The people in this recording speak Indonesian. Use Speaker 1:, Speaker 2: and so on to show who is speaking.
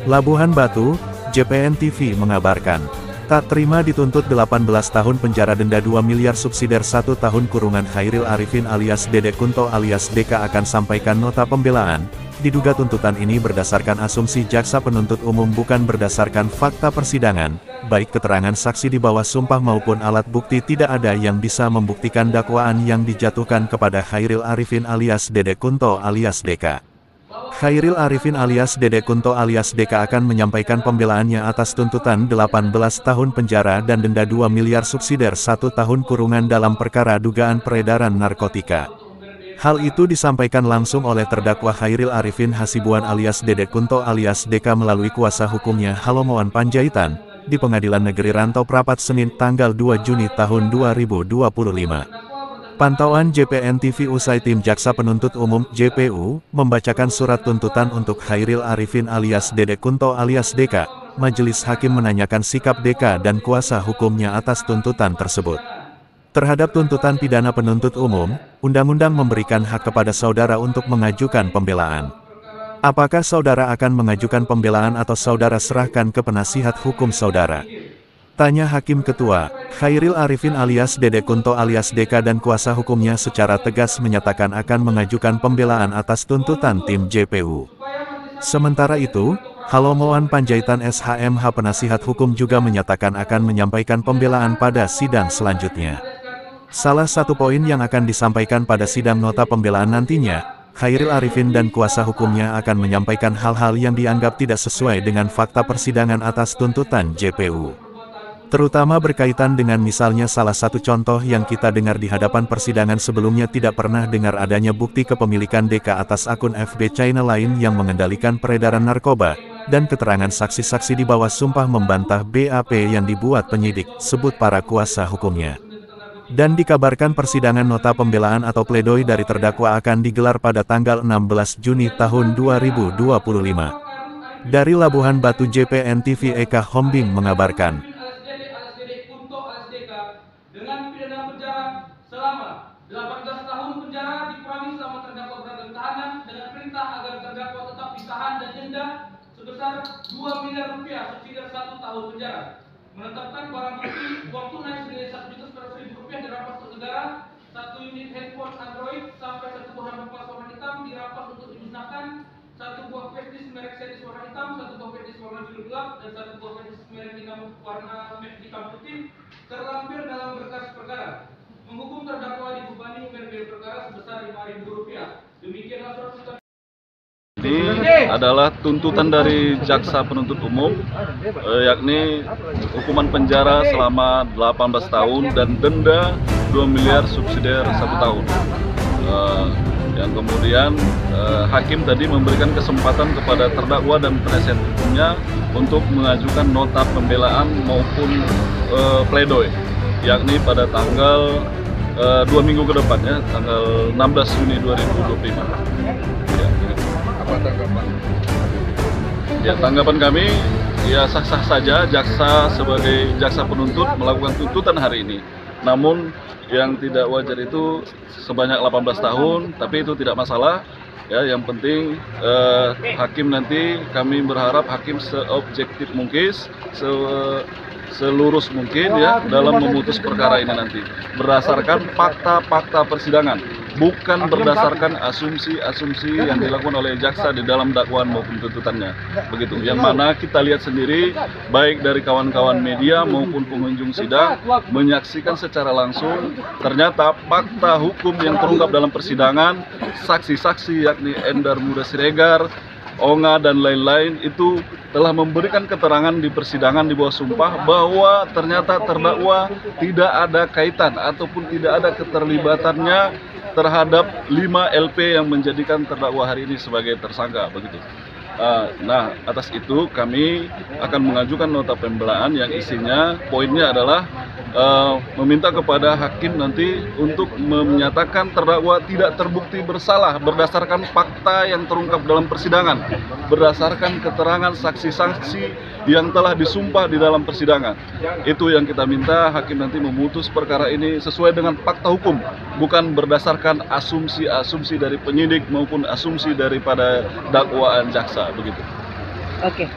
Speaker 1: Labuhan Batu, JPN TV mengabarkan, tak terima dituntut 18 tahun penjara denda 2 miliar subsidiar 1 tahun kurungan Chairil Arifin alias Dedek Kunto alias DK akan sampaikan nota pembelaan. Diduga tuntutan ini berdasarkan asumsi jaksa penuntut umum bukan berdasarkan fakta persidangan, baik keterangan saksi di bawah sumpah maupun alat bukti tidak ada yang bisa membuktikan dakwaan yang dijatuhkan kepada Chairil Arifin alias Dedek Kunto alias DK. Chairil Arifin alias Dedek Kunto alias DK akan menyampaikan pembelaannya atas tuntutan 18 tahun penjara dan denda 2 miliar subsidiar 1 tahun kurungan dalam perkara dugaan peredaran narkotika. Hal itu disampaikan langsung oleh terdakwa Chairil Arifin Hasibuan alias Dedek Kunto alias DK melalui kuasa hukumnya Halomoan Panjaitan, di Pengadilan Negeri Rantau Prapat Senin tanggal 2 Juni tahun 2025. Pantauan JPN TV usai tim Jaksa Penuntut Umum (JPU) membacakan surat tuntutan untuk Chairil Arifin alias Dedek Kunto alias DK, Majelis Hakim menanyakan sikap DK dan kuasa hukumnya atas tuntutan tersebut. Terhadap tuntutan pidana penuntut umum, undang-undang memberikan hak kepada saudara untuk mengajukan pembelaan. Apakah saudara akan mengajukan pembelaan atau saudara serahkan ke penasihat hukum saudara? Tanya Hakim Ketua. Chairil Arifin alias Dedek Kunto alias DK dan kuasa hukumnya secara tegas menyatakan akan mengajukan pembelaan atas tuntutan tim JPU. Sementara itu, Halomoan Panjaitan SHMH penasihat hukum juga menyatakan akan menyampaikan pembelaan pada sidang selanjutnya. Salah satu poin yang akan disampaikan pada sidang nota pembelaan nantinya, Chairil Arifin dan kuasa hukumnya akan menyampaikan hal-hal yang dianggap tidak sesuai dengan fakta persidangan atas tuntutan JPU. Terutama berkaitan dengan misalnya salah satu contoh yang kita dengar di hadapan persidangan sebelumnya tidak pernah dengar adanya bukti kepemilikan DK atas akun FB China lain yang mengendalikan peredaran narkoba, dan keterangan saksi-saksi di bawah sumpah membantah BAP yang dibuat penyidik, sebut para kuasa hukumnya. Dan dikabarkan persidangan nota pembelaan atau pledoi dari terdakwa akan digelar pada tanggal 16 Juni tahun 2025. Dari Labuhan Batu JPN TV Eka Hombing mengabarkan.
Speaker 2: Dengan pidana penjara selama 18 tahun penjara dikurangi selama terdakwa berada di tahanan dengan perintah agar terdakwa tetap ditahan dan denda sebesar 2 miliar rupiah subsidiar 1 tahun penjara. Menetapkan barang bukti uang tunai senilai 1.100.000 rupiah dirampas untuk negara, 1 unit handphone Android sampai 1 buah handphone warna hitam dirampas untuk dimusnahkan, 1 buah flash merek series warna hitam, 1 buah flash warna biru gelap, dan 1 buah flash merek warna hitam putih terlampir dalam berkas perkara. Menghukum terdakwa dibebani biaya perkara sebesar Rp5.000. Demikianlah surat tuntutan.
Speaker 3: Ini adalah tuntutan dari jaksa penuntut umum, yakni hukuman penjara selama 18 tahun dan denda 2 miliar subsidiar 1 tahun. Yang kemudian hakim tadi memberikan kesempatan kepada terdakwa dan penasihat hukumnya untuk mengajukan nota pembelaan maupun pledoi, yakni pada tanggal 2 minggu ke depan, ya, tanggal 16 Juni 2025. Apa tanggapan? Ya, tanggapan kami ya sah-sah saja jaksa sebagai jaksa penuntut melakukan tuntutan hari ini. Namun yang tidak wajar itu sebanyak 18 tahun, tapi itu tidak masalah. Ya, yang penting hakim nanti kami berharap hakim seobjektif mungkin, selurus mungkin ya dalam memutus perkara ini nanti berdasarkan fakta-fakta persidangan, bukan berdasarkan asumsi-asumsi yang dilakukan oleh jaksa di dalam dakwaan maupun tuntutannya. Begitu. Yang mana kita lihat sendiri baik dari kawan-kawan media maupun pengunjung sidang menyaksikan secara langsung ternyata fakta hukum yang terungkap dalam persidangan, saksi-saksi yakni Endar Muda Siregar, Onga dan lain-lain itu telah memberikan keterangan di persidangan di bawah sumpah bahwa ternyata terdakwa tidak ada kaitan ataupun tidak ada keterlibatannya terhadap 5 LP yang menjadikan terdakwa hari ini sebagai tersangka, begitu. Nah, atas itu kami akan mengajukan nota pembelaan yang isinya poinnya adalah meminta kepada hakim nanti untuk menyatakan terdakwa tidak terbukti bersalah berdasarkan fakta yang terungkap dalam persidangan, berdasarkan keterangan saksi-saksi yang telah disumpah di dalam persidangan. Itu yang kita minta hakim nanti memutus perkara ini sesuai dengan fakta hukum, bukan berdasarkan asumsi-asumsi dari penyidik maupun asumsi daripada dakwaan jaksa, begitu.
Speaker 4: Oke.